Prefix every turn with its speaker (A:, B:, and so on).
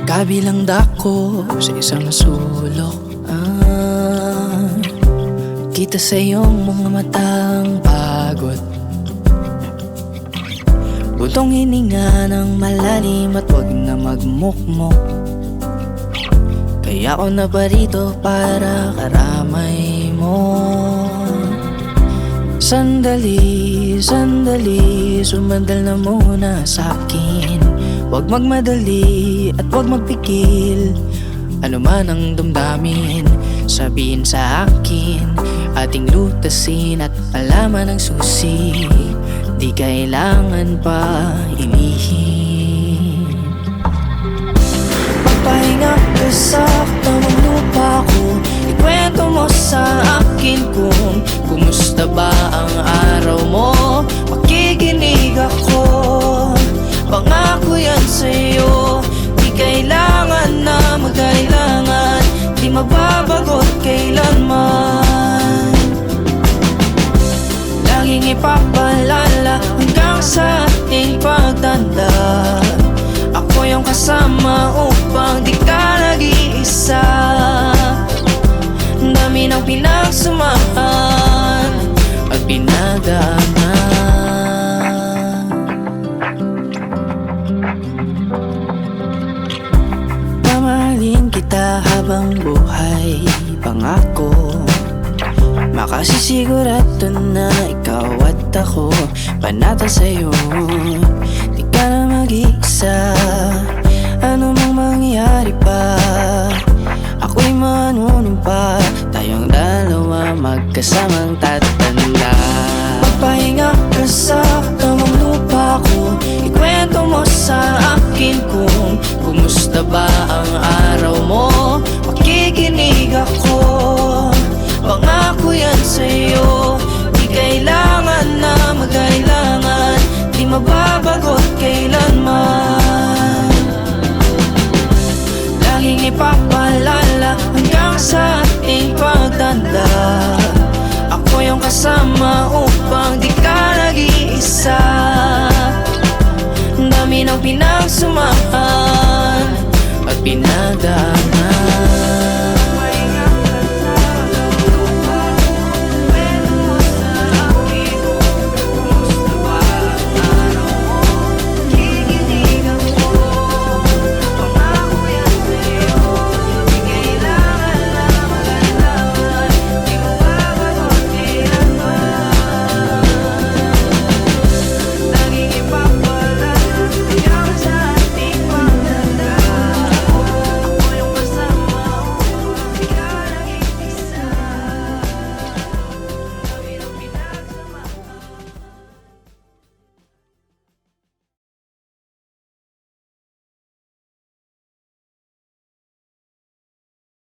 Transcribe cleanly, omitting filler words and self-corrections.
A: Kabilang dako sa isang sulok, kita sa iyong mga matang pagod. Buntong hininga ng malalim at wag na magmukmok. Kaya ako na parito para karamay mo. Sandali, sandali, sumandal na muna sa'kin. Huwag magmadali at huwag magpikil. Ano man ang damdamin, sabihin sa akin. Ating lutasin at alaman ang susi. Di kailangan pa inihin. Magpahinga ka sa tamang lupa ko. Ikwento mo sa akin kung kumusta ba ang araw mo. Makikinig ako, pangako yan sa'yo. Di kailangan na magkailangan, di mababagot kailanman. Laging ipapalala hanggang sa ating pagtanda. Ako yung kasama upang di ka nag-iisa. Ang dami ng pinagsamahan at pinagdaanan. Mamahalin kita habang buhay, pangako. Makasisigurado na ikaw at ako panata sa'yo. Di ka na mag-iisa, ano mang mangyari pa. Ako'y manunumpa, tayong dalawa magkasamang tatanda. Magpahinga ka sa tamang lupa ko. Ikwento mo sa akin kung kumusta ba ang araw mo. Makikinig ako, pangako yan sa'yo. Di kailangan na magkailangan, di mababagot kailanman. Laging ipapalala hanggang sa ating pagtanda. Ako yung kasama upang di ka nag-iisa. Ang dami ng pinagsamahan at pinagdaanan.